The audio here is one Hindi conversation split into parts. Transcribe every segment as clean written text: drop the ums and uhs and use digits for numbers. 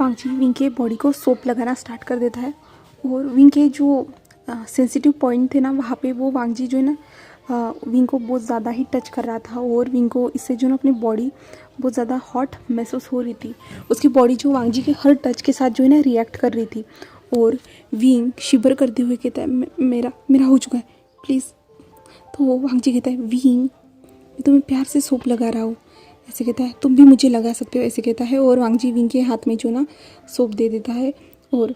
वांगजी विंग के बॉडी को सोप लगाना स्टार्ट कर देता है और विंग के जो सेंसिटिव पॉइंट थे ना वहाँ पे वो वांगजी जो है ना विंग को बहुत ज़्यादा ही टच कर रहा था और विंग को इससे जो ना अपनी बॉडी बहुत ज़्यादा हॉट महसूस हो रही थी। उसकी बॉडी जो वांगजी के हर टच के साथ जो है ना रिएक्ट कर रही थी और विंग शिवर करते हुए कहता है मेरा मेरा हो चुका है प्लीज़। तो वांगजी कहता है विंग मैं तुम्हें प्यार से सोप लगा रहा हूँ, ऐसे कहता है तुम भी मुझे लगा सकते हो, ऐसे कहता है और वांगजी विंग के हाथ में जो ना सोप दे देता है और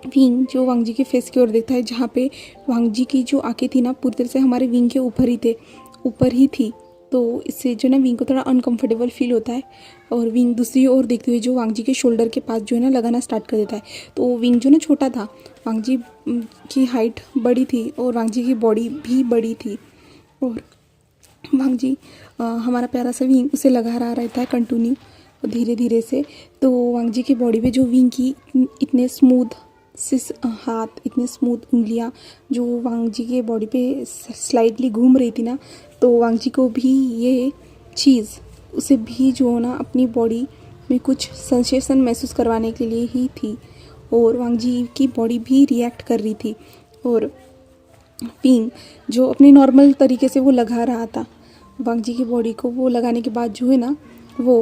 विंग जो वांगजी के फेस की ओर देखता है जहाँ पे वांगजी की जो आंखें थी ना पूरी तरह से हमारे विंग के ऊपर ही थी। तो इससे जो ना विंग को थोड़ा अनकंफर्टेबल फील होता है और विंग दूसरी ओर देखते हुए जो वांगजी के शोल्डर के पास जो है ना लगाना स्टार्ट कर देता है। तो विंग जो ना छोटा था, वांगजी की हाइट बड़ी थी और वांगजी की बॉडी भी बड़ी थी और वांगजी हमारा प्यारा सा विंग उसे लगा रहा रहता है कंटिन्यू धीरे धीरे से। तो वांगजी की बॉडी पे जो विंग की इतने स्मूथ हाथ, इतने स्मूथ उंगलियां जो वांगजी के बॉडी पे स्लाइडली घूम रही थी ना, तो वांगजी को भी ये चीज़ उसे भी जो ना अपनी बॉडी में कुछ सेंसेशन महसूस करवाने के लिए ही थी और वांगजी की बॉडी भी रिएक्ट कर रही थी और विंग जो अपनी नॉर्मल तरीके से वो लगा रहा था वांगजी की बॉडी को। वो लगाने के बाद जो है ना वो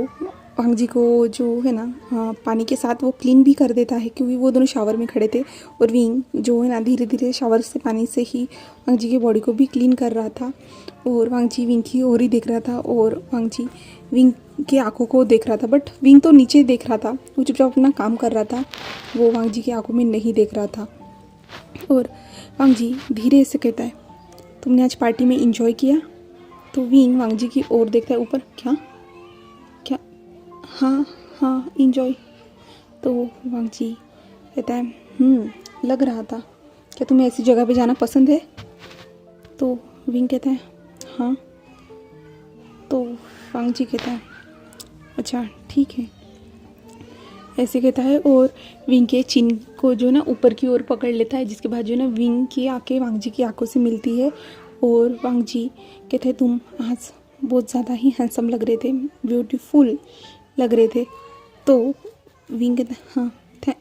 वांगजी को जो है ना पानी के साथ वो क्लीन भी कर देता है क्योंकि वो दोनों शावर में खड़े थे और विंग जो है ना धीरे धीरे शावर से पानी से ही वांगजी की बॉडी को भी क्लीन कर रहा था और वांगजी विंग की ओर ही देख रहा था और वांगजी विंग की आंखों को देख रहा था बट विंग तो नीचे देख रहा था, वो चुपचाप अपना काम कर रहा था, वो वांगजी की आंखों में नहीं देख रहा था। और वांगजी धीरे से कहता है तुमने आज पार्टी में इंजॉय किया? तो विंग वांगजी की ओर देखता है ऊपर, क्या क्या हाँ हाँ इंजॉय। तो वांगजी कहता है लग रहा था, क्या तुम्हें ऐसी जगह पे जाना पसंद है? तो विंग कहता है हाँ। तो वांगजी कहता है अच्छा ठीक है, ऐसे कहता है और विंग के चिन को जो ना ऊपर की ओर पकड़ लेता है जिसके बाद जो ना विंग की आंखें वांगजी की आंखों से मिलती है और वांगजी कहते हैं तुम आज बहुत ज़्यादा ही हैंडसम लग रहे थे, ब्यूटीफुल लग रहे थे। तो विंग कहता है हाँ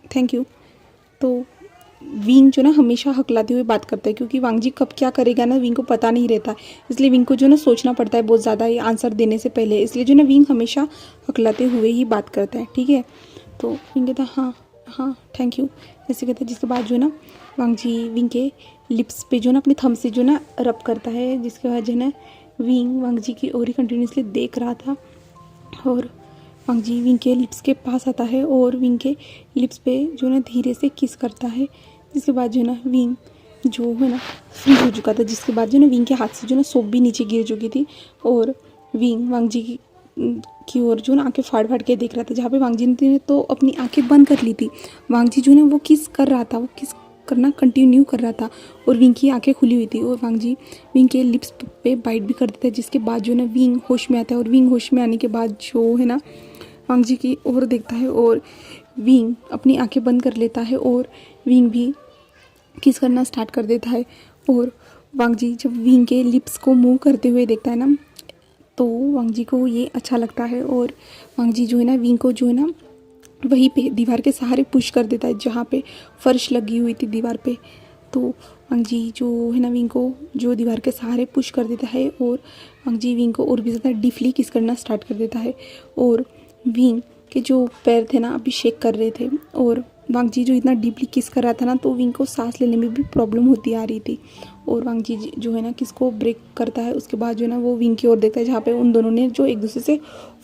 थैंक यू। तो विंग जो ना हमेशा हकलाते हुए बात करता है क्योंकि वांगजी कब क्या करेगा ना विंग को पता नहीं रहता, इसलिए विंग को जो ना सोचना पड़ता है बहुत ज़्यादा ये आंसर देने से पहले, इसलिए जो ना विंग हमेशा हकलाते हुए ही बात करता है, ठीक है। तो विंग कहता है हाँ हाँ थैंक यू ऐसे कहता है जिसके बाद जो ना वांगजी विंग के लिप्स पे जो ना अपने थंब से जो ना रब करता है जिसके बाद जो ना विंग वांगजी की ओर ही कंटिन्यूसली देख रहा था और वांगजी विंग के लिप्स के पास आता है और विंग के लिप्स पे जो ना धीरे से किस करता है जिसके बाद जो ना विंग जो है ना फ्री हो चुका था, जिसके बाद जो ना विंग के हाथ से जो ना सोप भी नीचे गिर चुकी थी और विंग वांगजी की ओर जो ना आंखें फाड़ फाड़ के देख रहा था जहाँ पे वांगजी ने तो अपनी आंखें बंद कर ली थी, वांगजी जो ना वो किस कर रहा था, वो किस करना कंटिन्यू कर रहा था और विंग की आंखें खुली हुई थी और वांगजी विंग के लिप्स पे बाइट भी कर देता है जिसके बाद जो ना विंग होश में आता है और विंग होश में आने के बाद जो है ना वांगजी की ओर देखता है और विंग अपनी आंखें बंद कर लेता है और विंग भी किस करना स्टार्ट कर देता है और वांगजी जब विंग के लिप्स को मूव करते हुए देखता है ना तो वांगजी को ये अच्छा लगता है और वांगजी जो है ना विंग को जो है ना वहीं पे दीवार के सहारे पुश कर देता है जहाँ पे फर्श लगी हुई थी दीवार पे। तो वांगजी जो है ना विंग को जो दीवार के सहारे पुश कर देता है और वांगजी विंग को और भी ज़्यादा डीपली किस करना स्टार्ट कर देता है और विंग के जो पैर थे ना अभी शेक कर रहे थे और वांगजी जो इतना डीपली किस कर रहा था ना तो विंग को सांस लेने में भी प्रॉब्लम होती आ रही थी और वांगजी जो है ना किसको ब्रेक करता है उसके बाद जो है ना वो विंग की ओर देखता है जहाँ पे उन दोनों ने जो एक दूसरे से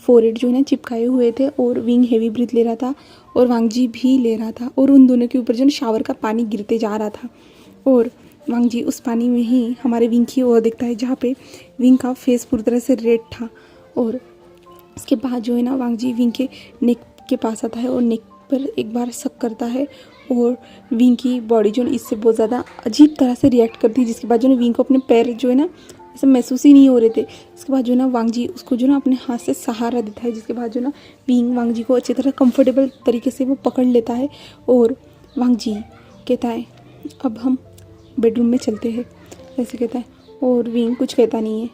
फोरहेड जो है ना चिपकाए हुए थे और विंग हेवी ब्रीथ ले रहा था और वांगजी भी ले रहा था और उन दोनों के ऊपर जो ना शावर का पानी गिरते जा रहा था और वांगजी उस पानी में ही हमारे विंग की ओर देखता है जहाँ पे विंग का फेस पूरी तरह से रेड था और उसके बाद जो है ना वांगजी विंग के नेक के पास आता है और नेक पर एक बार सक करता है और विंग की बॉडी जो है इससे बहुत ज़्यादा अजीब तरह से रिएक्ट करती है जिसके बाद जो है विंग को अपने पैर जो है ना ऐसे महसूस ही नहीं हो रहे थे। इसके बाद जो है ना वांगजी उसको जो ना अपने हाथ से सहारा देता है जिसके बाद जो ना विंग वांगजी को अच्छी तरह कंफर्टेबल तरीके से वो पकड़ लेता है और वांगजी कहता है अब हम बेडरूम में चलते हैं, ऐसे कहता है और विंग कुछ कहता नहीं है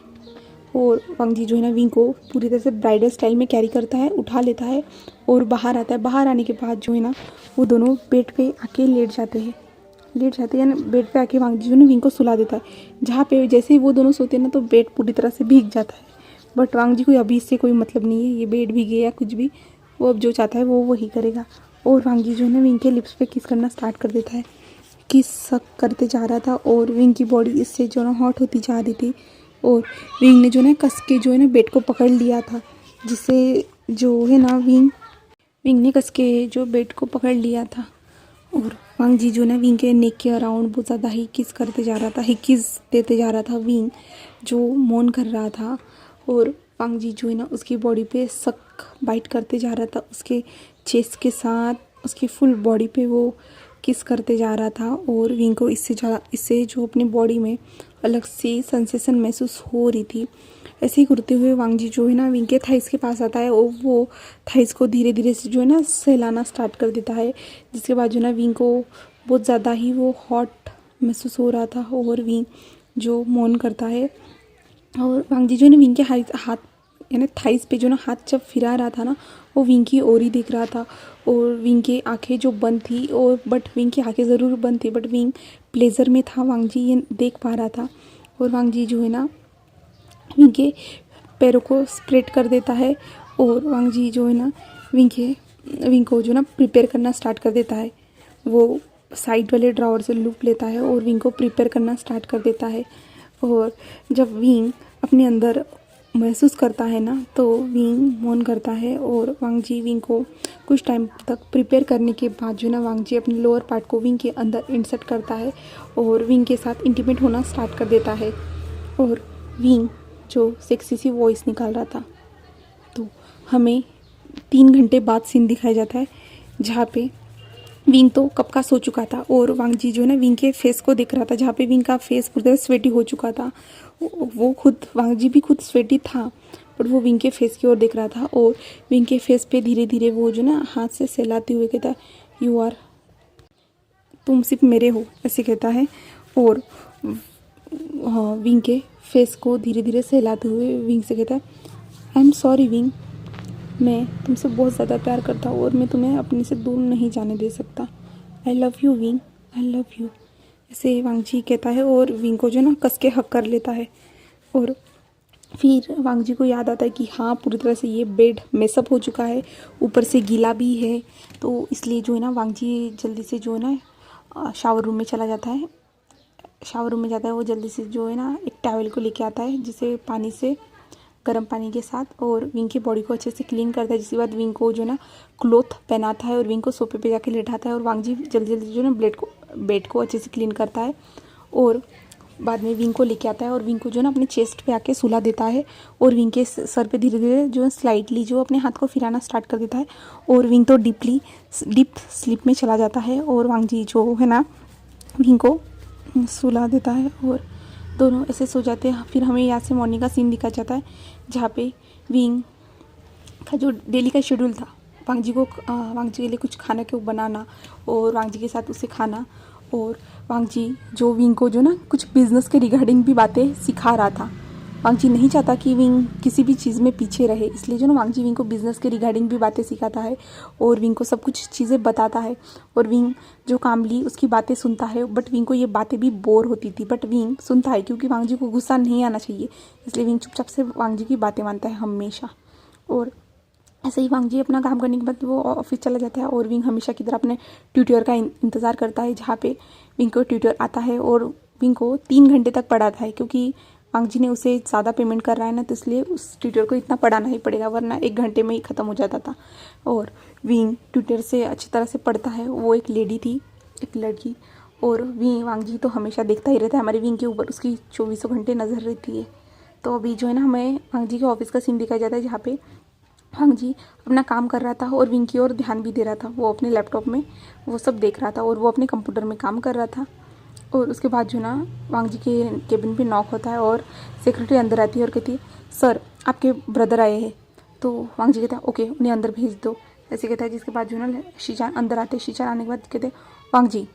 और वांग जी जो है ना विंग को पूरी तरह से ब्राइडल स्टाइल में कैरी करता है, उठा लेता है और बाहर आता है। बाहर आने के बाद जो है ना वो दोनों बेड पे आके लेट जाते हैं यानी बेड पे आके वांग जी जो है ना विंग को सुला देता है। जहाँ पे जैसे ही वो दोनों सोते हैं ना तो बेड पूरी तरह से भीग जाता है, बट वांग जी को अभी इससे कोई मतलब नहीं है, ये बेड भीगे या कुछ भी, वो अब जो चाहता है वो वही करेगा। और वांग जी जो है ना विंग के लिप्स पे किस करना स्टार्ट कर देता है। किस करते जा रहा था और विंग की बॉडी इससे जो ना हॉट होती जा रही थी और विंग ने जो ना कस के जो है ना बेड को पकड़ लिया था, जिससे जो है ना विंग ने कस के जो बेड को पकड़ लिया था। और वांग जी जो ना विंग के नेक के अराउंड बहुत ज़्यादा ही किस करते जा रहा था, ही किस देते जा रहा था। विंग जो मौन कर रहा था और वांग जी जो है ना उसकी बॉडी पे सक बाइट करते जा रहा था, उसके चेस्ट के साथ उसकी फुल बॉडी पे वो किस करते जा रहा था। और विंग को इससे जो अपनी बॉडी में अलग सी सेंसेशन महसूस हो रही थी। ऐसे ही करते हुए वांग जी जो है ना विंग के थाइस के पास आता है और वो थाइस को धीरे धीरे से जो है ना सहलाना स्टार्ट कर देता है, जिसके बाद जो है ना विंग को बहुत ज़्यादा ही वो हॉट महसूस हो रहा था और विंग जो मौन करता है। और वांग जी जो है ना विंग के हाथ यानी थाइस पे जो ना हाथ जब फिरा रहा था ना वो विंग की ओर ही देख रहा था और विंग की आंखें जो बंद थी और बट विंग की आंखें ज़रूर बंद थी, बट विंग प्लेजर में था, वांग जी ये देख पा रहा था। और वांग जी जो है ना विंग के पैरों को स्प्रेड कर देता है और वांग जी जो है ना विंग को जो ना प्रिपेयर करना स्टार्ट कर देता है। वो साइड वाले ड्रॉवर से लूप लेता है और विंग को प्रिपेयर करना स्टार्ट कर देता है। और जब विंग अपने अंदर महसूस करता है ना तो विंग मौन करता है और वांग जी विंग को कुछ टाइम तक प्रिपेयर करने के बाद जो ना वांग जी अपने लोअर पार्ट को विंग के अंदर इंसर्ट करता है और विंग के साथ इंटीमेट होना स्टार्ट कर देता है। और विंग जो सेक्सी सी वॉइस निकाल रहा था, तो हमें 3 घंटे बाद सीन दिखाया जाता है जहाँ पे विंग तो कब का सो चुका था और वांग जी जो है ना विंग के फेस को देख रहा था, जहाँ पे विंग का फेस पूरी तरह स्वेटी हो चुका था। वो खुद वांग जी भी खुद स्वेटी था, बट वो विंग के फेस की ओर देख रहा था और विंग के फेस पे धीरे धीरे वो जो ना हाथ से सहलाते हुए कहता यू आर, तुम सिर्फ मेरे हो, ऐसे कहता है। और विंग के फेस को धीरे धीरे सहलाते हुए विंग से कहता है आई एम सॉरी विंग, मैं तुमसे बहुत ज़्यादा प्यार करता हूँ और मैं तुम्हें अपने से दूर नहीं जाने दे सकता। I love you wing, I love you, ऐसे वांग जी कहता है और विंग को जो ना कस के हक कर लेता है। और फिर वांग जी को याद आता है कि हाँ पूरी तरह से ये बेड मेसअप हो चुका है, ऊपर से गीला भी है, तो इसलिए जो है ना वांग जी जल्दी से जो है ना शावर रूम में चला जाता है। शावर रूम में जाता है वो जल्दी से जो है ना एक टॉवल को लेके आता है, जिसे पानी से गर्म पानी के साथ, और विंग की बॉडी को अच्छे से क्लीन करता है, जिसके बाद विंग को जो ना क्लोथ पहनाता है और विंग को सोफे पे जाके लेटाता है। और वांग जी जल्दी जल्दी जो ना बेड को अच्छे से क्लीन करता है और बाद में विंग को लेके आता है और विंग को जो ना अपने चेस्ट पे आके सुला देता है और विंग के सर पे धीरे धीरे जो स्लाइटली जो अपने हाथ को फिराना स्टार्ट कर देता है और विंग तो डीप स्लीप में चला जाता है। और वांग जी जो है ना विंग को सुला देता है और दोनों ऐसे सो जाते हैं। फिर हमें यहाँ से मॉर्निंग का सीन दिखाया जाता है जहाँ पे विंग का जो डेली का शेड्यूल था, वांग जी के लिए कुछ खाना के बनाना और वांग जी के साथ उसे खाना, और वांग जी जो विंग को जो ना कुछ बिजनेस के रिगार्डिंग भी बातें सिखा रहा था। वांग जी नहीं चाहता कि विंग किसी भी चीज़ में पीछे रहे, इसलिए जो ना वांग जी विंग को बिजनेस के रिगार्डिंग भी बातें सिखाता है और विंग को सब कुछ चीज़ें बताता है। और विंग जो कामली उसकी बातें सुनता है, बट विंग को ये बातें भी बोर होती थी, बट विंग सुनता है क्योंकि वांग जी को गुस्सा नहीं आना चाहिए, इसलिए विंग चुपचाप से वांग जी की बातें मानता है हमेशा। और ऐसे ही वांग जी अपना काम करने के बाद वो ऑफिस चला जाता है और विंग हमेशा की तरह अपने ट्यूटर का इंतज़ार करता है, जहाँ पे विंग को ट्यूटर आता है और विंग को 3 घंटे तक पढ़ाता है, क्योंकि वांग जी ने उसे ज़्यादा पेमेंट कर रहा है ना, तो इसलिए उस ट्यूटर को इतना पढ़ाना ही पड़ेगा, वरना 1 घंटे में ही ख़त्म हो जाता था। और विंग ट्यूटर से अच्छी तरह से पढ़ता है। वो एक लेडी थी, एक लड़की, और वांग जी तो हमेशा देखता ही रहता है, हमारे विंग के ऊपर उसकी 24 घंटे नज़र रहती है। तो अभी जो है ना हमें वांग जी के ऑफिस का सीन दिखाया जाता है, जहाँ पे वांग जी अपना काम कर रहा था और विंग की ओर ध्यान भी दे रहा था। वो अपने लैपटॉप में वो सब देख रहा था और वो अपने कंप्यूटर में काम कर रहा था। और उसके बाद जो ना वांग जी के केबिन पे नॉक होता है और सेक्रेटरी अंदर आती है और कहती है सर आपके ब्रदर आए हैं। तो वांग जी कहता है ओके उन्हें अंदर भेज दो, ऐसे कहता है। जिसके बाद जो ना शीचान अंदर आते हैं। शीचान आने के बाद कहते हैं वांग जी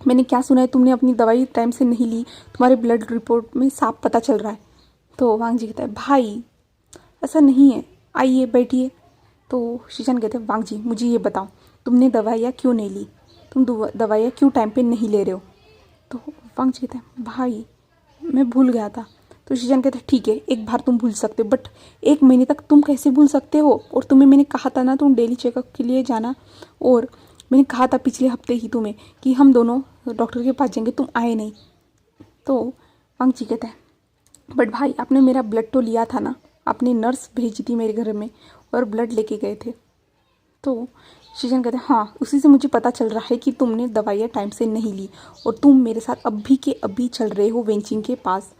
मैंने क्या सुना है, तुमने अपनी दवाई टाइम से नहीं ली, तुम्हारे ब्लड रिपोर्ट में साफ पता चल रहा है। तो वांग जी कहता है भाई ऐसा नहीं है, आइए बैठिए। तो शीशान कहते हैं वांग जी मुझे ये बताओ तुमने दवाइयाँ क्यों नहीं ली, तुम दवाइयाँ क्यों टाइम पे नहीं ले रहे हो। तो वांग जी कहते हैं भाई मैं भूल गया था। तो शीशान कहते हैं ठीक है एक बार तुम भूल सकते हो बट 1 महीने तक तुम कैसे भूल सकते हो, और तुम्हें मैंने कहा था ना तुम डेली चेकअप के लिए जाना, और मैंने कहा था पिछले हफ्ते ही तुम्हें कि हम दोनों डॉक्टर के पास जाएंगे, तुम आए नहीं। तो वांग जी कहते हैं बट भाई आपने मेरा ब्लड तो लिया था ना, आपने नर्स भेजी थी मेरे घर में और ब्लड लेके गए थे। तो शीशन कहते हैं हाँ उसी से मुझे पता चल रहा है कि तुमने दवाइयाँ टाइम से नहीं ली और तुम मेरे साथ अभी के अभी चल रहे हो वेंचिंग के पास।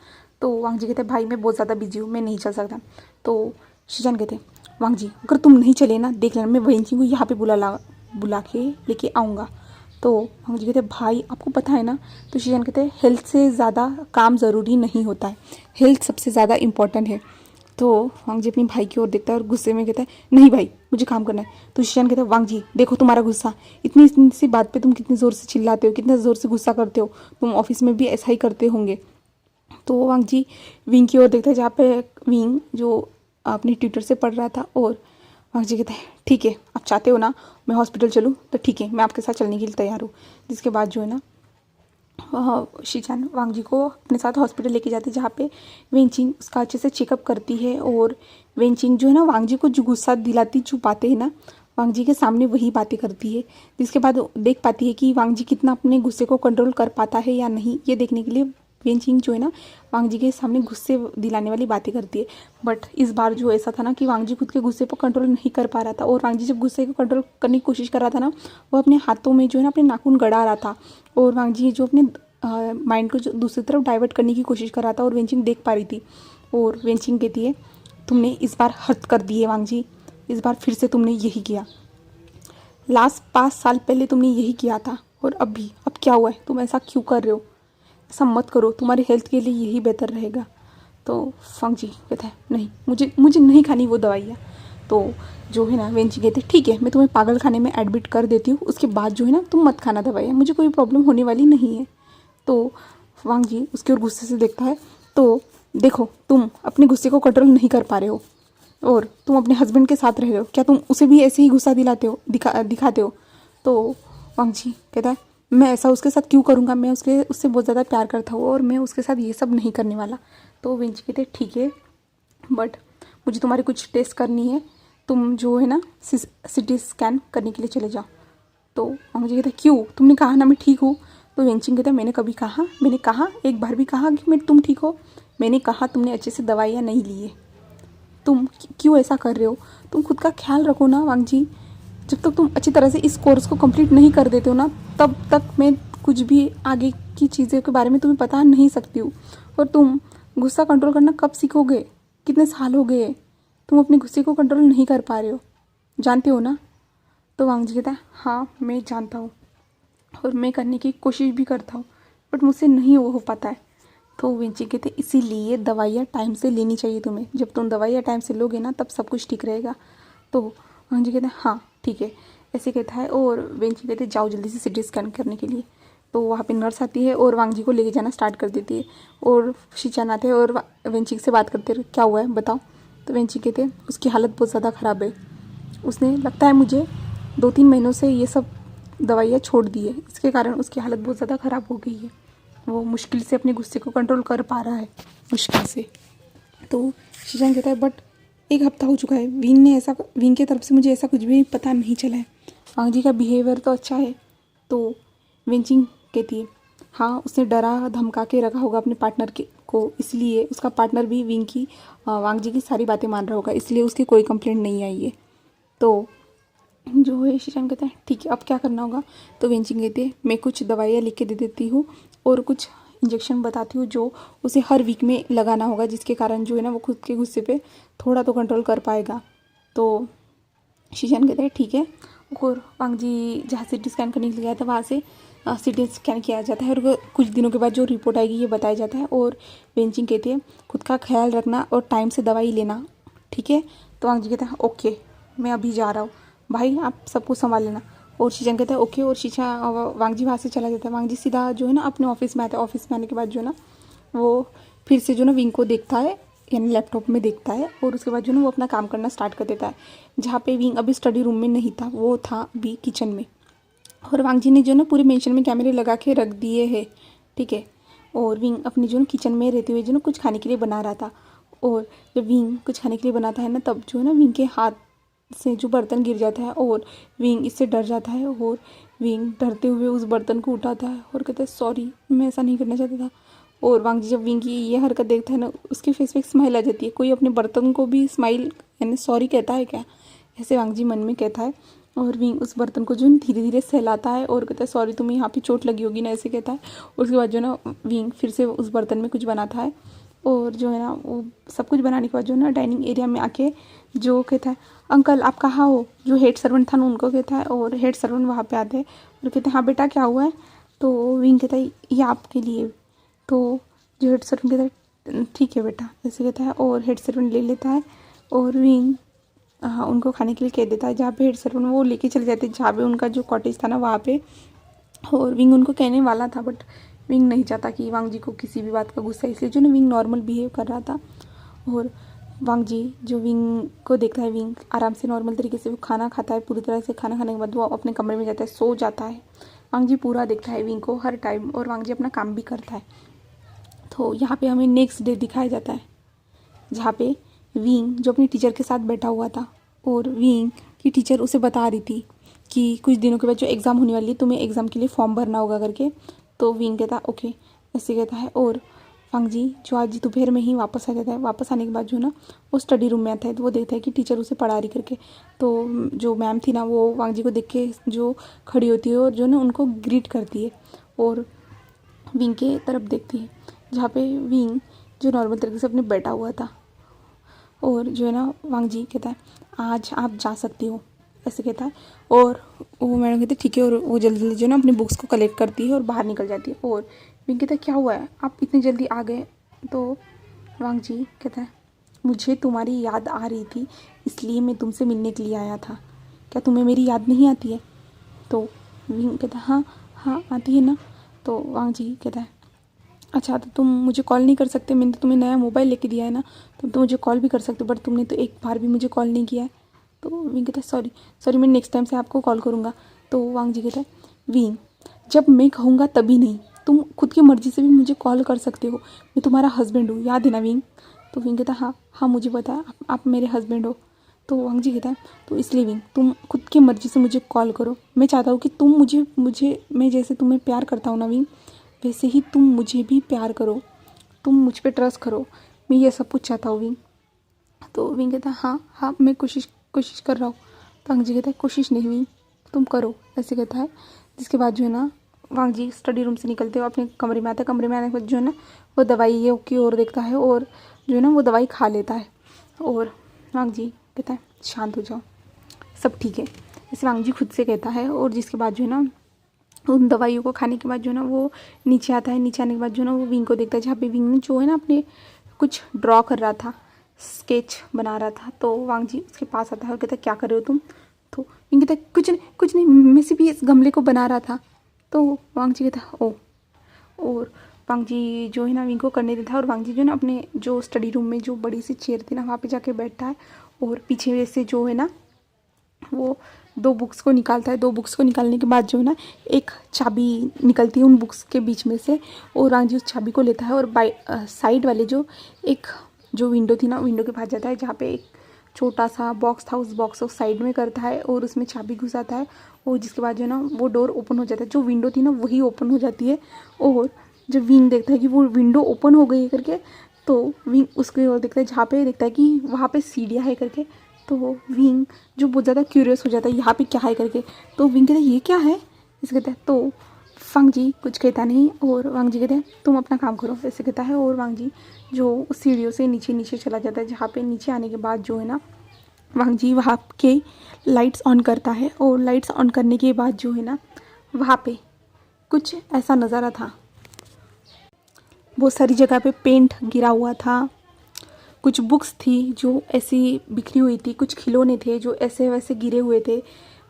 तो वांग जी कहते हैं भाई मैं बहुत ज़्यादा बिजी हूँ, मैं नहीं चल सकता। तो शीशन कहते हैं वांग जी अगर तुम नहीं चले ना देख लेना मैं वेंचिंग को यहाँ पे बुला के लेके आऊँगा। तो वांग जी कहते हैं भाई आपको पता है ना। तो शीशन कहते हैं हेल्थ से ज़्यादा काम ज़रूरी नहीं होता है, हेल्थ सबसे ज़्यादा इम्पॉर्टेंट है। तो वांग जी अपनी भाई की ओर देखता है और गुस्से में कहता है नहीं भाई मुझे काम करना है। तो शीशान कहता है वांग जी देखो तुम्हारा गुस्सा, इतनी सी बात पे तुम कितनी ज़ोर से चिल्लाते हो, कितना ज़ोर से गुस्सा करते हो, तुम ऑफिस में भी ऐसा ही करते होंगे। तो वांग जी विंग की ओर देखता है जहाँ पे विंग जो अपने ट्यूटर से पढ़ रहा था, और वांग जी कहता है ठीक है आप चाहते हो ना मैं हॉस्पिटल चलूँ तो ठीक है मैं आपके साथ चलने के लिए तैयार हूँ। जिसके बाद जो है ना शीचान वांग जी को अपने साथ हॉस्पिटल लेके जाती है जहाँ पे वेंचिंग उसका अच्छे से चेकअप करती है, और वेंचिंग जो है ना वांग जी को जो गुस्सा दिलाती जो बातें है ना वांग जी के सामने वही बातें करती है। जिसके बाद देख पाती है कि वांग जी कितना अपने गुस्से को कंट्रोल कर पाता है या नहीं, ये देखने के लिए वेंचिंग जो है ना वांग जी के सामने गुस्से दिलाने वाली बातें करती है। बट इस बार जो ऐसा था ना कि वांग जी खुद के गुस्से पर कंट्रोल नहीं कर पा रहा था, और वांग जी जब गुस्से को कंट्रोल करने की कोशिश कर रहा था ना वो अपने हाथों में जो है ना अपने नाखून गड़ा रहा था, और वांग जी जो अपने माइंड को जो दूसरी तरफ डाइवर्ट करने की कोशिश कर रहा था, और वेंचिंग देख पा रही थी। और वेंचिंग कहती है तुमने इस बार हद कर दी है वांग जी, इस बार फिर से तुमने यही किया, लास्ट 5 साल पहले तुमने यही किया था और अब क्या हुआ है, तुम ऐसा क्यों कर रहे हो, ऐसा मत करो, तुम्हारी हेल्थ के लिए यही बेहतर रहेगा। तो वांग जी कहता है नहीं मुझे मुझे नहीं खानी वो दवाइयाँ। तो जो है ना वेंची कहते ठीक है मैं तुम्हें पागल खाने में एडमिट कर देती हूँ, उसके बाद जो है ना तुम मत खाना दवाइयाँ, मुझे कोई प्रॉब्लम होने वाली नहीं है। तो वांग जी उसके और गुस्से से देखता है तो देखो तुम अपने गुस्से को कंट्रोल नहीं कर पा रहे हो और तुम अपने हस्बैंड के साथ रह रहे हो, क्या तुम उसे भी ऐसे ही गुस्सा दिखाते हो। तो वांग जी कहता है मैं ऐसा उसके साथ क्यों करूँगा, मैं उससे बहुत ज़्यादा प्यार करता हूँ और मैं उसके साथ ये सब नहीं करने वाला। तो वेंची कहते ठीक है बट मुझे तुम्हारी कुछ टेस्ट करनी है, तुम जो है ना सिटी स्कैन करने के लिए चले जाओ। तो मुझे कहता है क्यों, तुमने कहा ना मैं ठीक हूँ। तो वेंचिंग कहता है मैंने कहा एक बार भी कहा कि तुम ठीक हो, मैंने कहा तुमने अच्छे से दवाइयाँ नहीं ली है, तुम क्यों ऐसा कर रहे हो, तुम खुद का ख्याल रखो ना वांग जी, जब तक तुम अच्छी तरह से इस कोर्स को कंप्लीट नहीं कर देते हो ना तब तक मैं कुछ भी आगे की चीज़ों के बारे में तुम्हें बता नहीं सकती हूँ। और तुम गुस्सा कंट्रोल करना कब सीखोगे, कितने साल हो गए तुम अपने गुस्से को कंट्रोल नहीं कर पा रहे हो, जानते हो ना। तो वांग जी कहता है हाँ मैं जानता हूँ और मैं करने की कोशिश भी करता हूँ बट मुझसे नहीं वो हो पाता है। तो वेंची कहते इसीलिए दवाइयाँ टाइम से लेनी चाहिए तुम्हें, जब तुम दवाइयाँ टाइम से लोगे ना तब सब कुछ ठीक रहेगा। तो वांग जी कहते हैं हाँ ठीक है ऐसे कहता है, और वेंची कहते जाओ जल्दी से सिटी स्कैन करने के लिए। तो वहाँ पे नर्स आती है और वांग जी को लेके जाना स्टार्ट कर देती है, और शीचान आते हैं और वेंची से बात करते हैं क्या हुआ है बताओ। तो वेंची कहते हैं उसकी हालत बहुत ज़्यादा ख़राब है, उसने लगता है मुझे 2-3 महीनों से ये सब दवाइयाँ छोड़ दी है, इसके कारण उसकी हालत बहुत ज़्यादा ख़राब हो गई है, वो मुश्किल से अपने गुस्से को कंट्रोल कर पा रहा है, मुश्किल से। तो शीशान कहता है बट 1 हफ्ता हो चुका है, विंग की तरफ से मुझे ऐसा कुछ भी पता नहीं चला है, वांग जी का बिहेवियर तो अच्छा है। तो वेंचिंग कहती है हाँ उसने डरा धमका के रखा होगा अपने पार्टनर को, इसलिए उसका पार्टनर भी वांग जी की सारी बातें मान रहा होगा, इसलिए उसकी कोई कंप्लेंट नहीं आई है। तो जो है शीशान कहता है ठीक है अब क्या करना होगा। तो वेंचिंग कहती है मैं कुछ दवाइयाँ लिख के दे देती हूँ और कुछ इंजेक्शन बताती हूँ जो उसे हर वीक में लगाना होगा, जिसके कारण जो है ना वो खुद के गुस्से पे थोड़ा तो कंट्रोल कर पाएगा। तो शीशान कहते हैं ठीक है, और वांग जी जहाँ सिटी स्कैन करने के लिए गया था वहाँ से सिटी स्कैन किया जाता है और कुछ दिनों के बाद जो रिपोर्ट आएगी ये बताया जाता है। और वेंचिंग कहती है खुद का ख्याल रखना और टाइम से दवाई लेना, ठीक है। तो वांग जी कहते हैं ओके मैं अभी जा रहा हूँ भाई, आप सब कुछ संभाल लेना। और शीशान कहता है ओके, और वांग जी वहाँ से चला जाता है। वांग जी सीधा जो है ना अपने ऑफिस में आता है, ऑफिस में आने के बाद जो है ना वो फिर से जो ना विंग को देखता है यानी लैपटॉप में देखता है और उसके बाद जो है ना वो अपना काम करना स्टार्ट कर देता है। जहाँ पे विंग अभी स्टडी रूम में नहीं था, वो था अभी किचन में। और वांग जी ने जो ना पूरे मेंशन में कैमरे लगा के रख दिए हैं, ठीक है। और विंग अपनी जो ना किचन में रहते हुए जो ना कुछ खाने के लिए बना रहा था। और जब विंग कुछ खाने के लिए बनाता है ना, तब जो है ना विंग के हाथ से जो बर्तन गिर जाता है और विंग इससे डर जाता है। और विंग डरते हुए उस बर्तन को उठाता है और कहता है सॉरी, मैं ऐसा नहीं करना चाहता था। और वांग जी जब विंग की ये हरकत देखता है ना, उसके फेस पे एक स्माइल आ जाती है। कोई अपने बर्तन को भी स्माइल यानी सॉरी कहता है क्या, ऐसे वांग जी मन में कहता है। और विंग उस बर्तन को जो धीरे धीरे सहलाता है और कहता है सॉरी, तुम्हें यहाँ पे चोट लगी होगी ना, ऐसे कहता है। उसके बाद जो ना विंग फिर से उस बर्तन में कुछ बनाता है। और जो है ना वो सब कुछ बनाने के बाद जो ना डाइनिंग एरिया में आके जो कहता है अंकल आप कहाँ हो, जो हेड सर्वेंट था ना उनको कहता है। और हेड सर्वेंट वहाँ पे आते हैं और कहते हैं हाँ बेटा क्या हुआ है। तो विंग कहता है ये आपके लिए। तो जो हेड सर्वेंट कहता है ठीक है बेटा, ऐसे कहता है। और हेड सर्वेंट ले लेता है और विंग हाँ उनको खाने के लिए कह देता है। जहाँ पे हेड सर्वेंट वो लेके चले जाते हैं जहाँ पे उनका जो कॉटेज था ना वहाँ पे। और विंग उनको कहने वाला था बट विंग नहीं चाहता कि वांग जी को किसी भी बात का गुस्सा, इसलिए जो ना विंग नॉर्मल बिहेव कर रहा था। और वांग जी जो विंग को देखता है, विंग आराम से नॉर्मल तरीके से वो खाना खाता है। पूरी तरह से खाना खाने के बाद वो अपने कमरे में जाता है, सो जाता है। वांग जी पूरा देखता है विंग को हर टाइम और वांग जी अपना काम भी करता है। तो यहाँ पे हमें नेक्स्ट डे दिखाया जाता है जहाँ पे विंग जो अपनी टीचर के साथ बैठा हुआ था और विंग की टीचर उसे बता रही थी कि कुछ दिनों के बाद जो एग्ज़ाम होने वाली है तुम्हें एग्ज़ाम के लिए फॉर्म भरना होगा करके। तो विंग कहता है ओके, ऐसे कहता है। और वांग जी जो आज दोपहर में ही वापस आ जाता है। वापस आने के बाद जो ना वो स्टडी रूम में आता है तो वो देखता है कि टीचर उसे पढ़ा रही करके। तो जो मैम थी ना वो वांग जी को देख के जो खड़ी होती है और जो ना उनको ग्रीट करती है और विंग के तरफ देखती है जहाँ पे विंग जो नॉर्मल तरीके से अपने बैठा हुआ था। और जो है ना वांग जी कहता है आज आप जा सकती हो, ऐसे कहता है। और वो मैडम कहती है ठीक है। और वो जल्दी जल्दी जो है ना अपनी बुक्स को कलेक्ट करती है और बाहर निकल जाती है। और विंग कहता है क्या हुआ है, आप इतनी जल्दी आ गए। तो वांग जी कहता है मुझे तुम्हारी याद आ रही थी इसलिए मैं तुमसे मिलने के लिए आया था, क्या तुम्हें मेरी याद नहीं आती है। तो विंग कहता है हाँ हाँ आती है ना। तो वांग जी कहता है अच्छा तो तुम मुझे कॉल नहीं कर सकते, मैंने तो तुम्हें नया मोबाइल लेके दिया है ना, तो मुझे कॉल भी कर सकते हो बट तुमने तो एक बार भी मुझे कॉल नहीं किया है। तो विंग कहता है सॉरी सॉरी, मैं नेक्स्ट टाइम से आपको कॉल करूँगा। तो वांग जी कहता है विंग जब मैं कहूँगा तभी नहीं, तुम खुद की मर्ज़ी से भी मुझे कॉल कर सकते हो, मैं तुम्हारा हस्बैंड हूँ, याद है ना विंग। तो विंग कहता है हाँ हाँ मुझे पता है आप मेरे हस्बैंड हो। तो वांग जी कहता है तो इसलिए विंग तुम खुद की मर्ज़ी से मुझे कॉल करो, मैं चाहता हूँ कि तुम मुझे मुझे मैं जैसे तुम्हें प्यार करता हूँ ना विंग, वैसे ही तुम मुझे भी प्यार करो, तुम मुझ पे ट्रस्ट करो, मैं ये सब कुछ चाहता हूँ विंग। तो विंग कहता है हाँ हाँ मैं कोशिश कर रहा हूँ। तो वांग जी कहता है कोशिश नहीं विंग तुम करो, ऐसे कहता है। जिसके बाद जो है ना वांग जी स्टडी रूम से निकलते हुए अपने कमरे में आता है। कमरे में आने के बाद जो है ना वो दवाई की ओर देखता है और जो है ना वो दवाई खा लेता है। और वांग जी कहता है शांत हो जाओ, सब ठीक है, ऐसे वांग जी खुद से कहता है। और जिसके बाद जो है ना उन दवाइयों को खाने के बाद जो है ना वो नीचे आता है। नीचे आने के बाद जो है ना वो विंग को देखता है जहाँ पे विंग ने जो है ना अपने कुछ ड्रॉ कर रहा था, स्केच बना रहा था। तो वांग जी उसके पास आता है और कहता है क्या कर रहे हो तुम। तो विंग कहता है कुछ नहीं मैं सिर्फ इस गमले को बना रहा था। तो वांग जी कहता है ओ। और वांग जी जो है ना विंग को करने देता है और वांग जी जो है ना अपने जो स्टडी रूम में जो बड़ी सी चेयर थी ना वहाँ पे जाके बैठता है। और पीछे से जो है ना वो दो बुक्स को निकालता है। दो बुक्स को निकालने के बाद जो है ना एक चाबी निकलती है उन बुक्स के बीच में से। और वांग जी उस चाबी को लेता है और साइड वाले जो एक जो विंडो थी ना विंडो के पास जाता है जहाँ पे एक छोटा सा बॉक्स था, उस बॉक्स को साइड में करता है और उसमें चाबी घुसाता है। और जिसके बाद जो है ना वो डोर ओपन हो जाता है, जो विंडो थी ना वही ओपन हो जाती है। और जब विंग देखता है कि वो विंडो ओपन हो गई है करके, तो विंग उसकी ओर देखता है जहाँ पे देखता है कि वहाँ पे सीढ़ियाँ है करके। तो विंग जो बहुत ज़्यादा क्यूरियस हो जाता है यहाँ पे क्या है करके। तो विंग कहता है ये क्या है, इसे कहता है। तो वांग जी कुछ कहता नहीं और वांग जी कहते हैं तुम अपना काम करो, ऐसे कहता है। और वांग जी जो उस सीढ़ियों से नीचे नीचे चला जाता है जहाँ पे नीचे आने के बाद जो है ना वांग जी वहाँ के लाइट्स ऑन करता है। और लाइट्स ऑन करने के बाद जो है ना वहाँ पे कुछ ऐसा नज़ारा था, बहुत सारी जगह पे पेंट गिरा हुआ था, कुछ बुक्स थी जो ऐसी बिखरी हुई थी, कुछ खिलौने थे जो ऐसे वैसे गिरे हुए थे,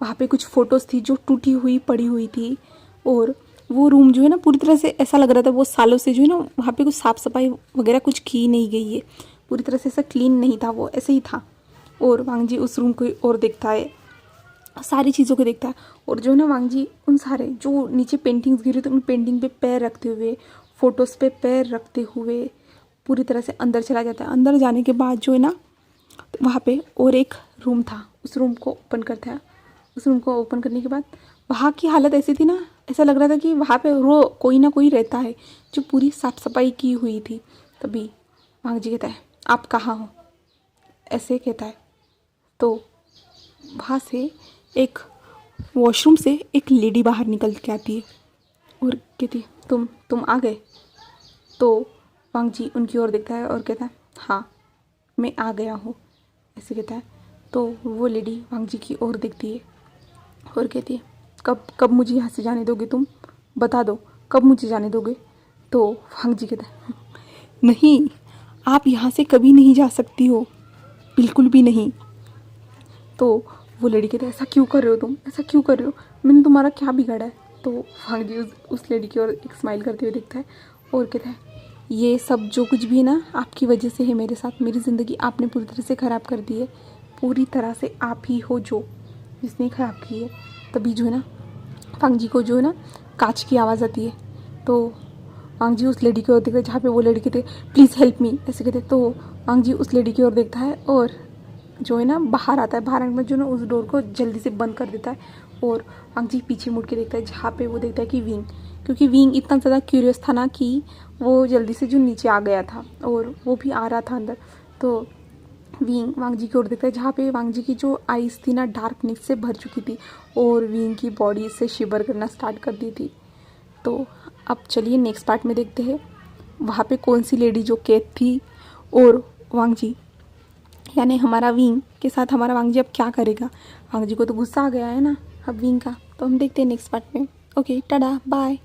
वहाँ पे कुछ फ़ोटोज़ थी जो टूटी हुई पड़ी हुई थी। और वो रूम जो है ना पूरी तरह से ऐसा लग रहा था वो सालों से जो है ना वहाँ पे कुछ साफ़ सफाई वगैरह कुछ की नहीं गई है, पूरी तरह से ऐसा क्लीन नहीं था, वो ऐसे ही था। और वांग जी उस रूम को और देखता है, सारी चीज़ों को देखता है। और जो है ना वांग जी उन सारे जो नीचे पेंटिंग्स गिरी तो उन पेंटिंग पे पैर रखते हुए, फोटोज़ पे पैर रखते हुए पूरी तरह से अंदर चला जाता है। अंदर जाने के बाद जो है ना वहाँ पे और एक रूम था, उस रूम को ओपन करता है। उस रूम को ओपन करने के बाद वहाँ की हालत ऐसी थी ना, ऐसा लग रहा था कि वहाँ पे कोई ना कोई रहता है, जो पूरी साफ सफाई की हुई थी। तभी वांग जी कहता है, आप कहाँ हो, ऐसे कहता है। तो वहाँ से एक वॉशरूम से एक लेडी बाहर निकल के आती है और कहती है, तुम आ गए। तो वांग जी उनकी ओर देखता है और कहता है, हाँ मैं आ गया हूँ, ऐसे कहता है। तो वो लेडी वांग जी की ओर देखती है और कहती है, कब कब मुझे यहाँ से जाने दोगे, तुम बता दो कब मुझे जाने दोगे। तो वांग जी कहता है, नहीं आप यहाँ से कभी नहीं जा सकती हो, बिल्कुल भी नहीं। तो वो लड़की कहती है, ऐसा क्यों कर रहे हो तुम, ऐसा क्यों कर रहे हो, मैंने तुम्हारा क्या बिगाड़ा है। तो वांग जी उस लड़की की ओर एक स्माइल करते हुए देखता है और कहता है, ये सब जो कुछ भी है ना आपकी वजह से है मेरे साथ, मेरी ज़िंदगी आपने पूरी तरह से ख़राब कर दी है, पूरी तरह से आप ही हो जो जिसने ख़राब की है। तभी जो है ना वांग जी को जो है ना कांच की आवाज़ आती है। तो वांग जी उस लेडी की ओर देखता है जहाँ पे वो लड़की कहते, प्लीज़ हेल्प मी, ऐसे कहते। तो वांग जी उस लेडी की ओर देखता है और जो है ना बाहर आता है। बाहर आने के बाद जो ना उस डोर को जल्दी से बंद कर देता है और वांग जी पीछे मुड़ के देखता है जहाँ पे वो देखता है कि विंग, क्योंकि विंग इतना ज़्यादा क्यूरियस था ना कि वो जल्दी से जो नीचे आ गया था और वो भी आ रहा था अंदर। तो विंग वांग जी की ओर देखता है जहाँ पे वांग जी की जो आइज़ थी ना डार्कनेस से भर चुकी थी और विंग की बॉडी से शिवर करना स्टार्ट कर दी थी। तो अब चलिए नेक्स्ट पार्ट में देखते हैं वहाँ पे कौन सी लेडी जो कैद थी और वांग जी यानी हमारा विंग के साथ हमारा वांग जी अब क्या करेगा। वांग जी को तो गुस्सा आ गया है ना अब विंग का। तो हम देखते हैं नेक्स्ट पार्ट में। Okay tata bye.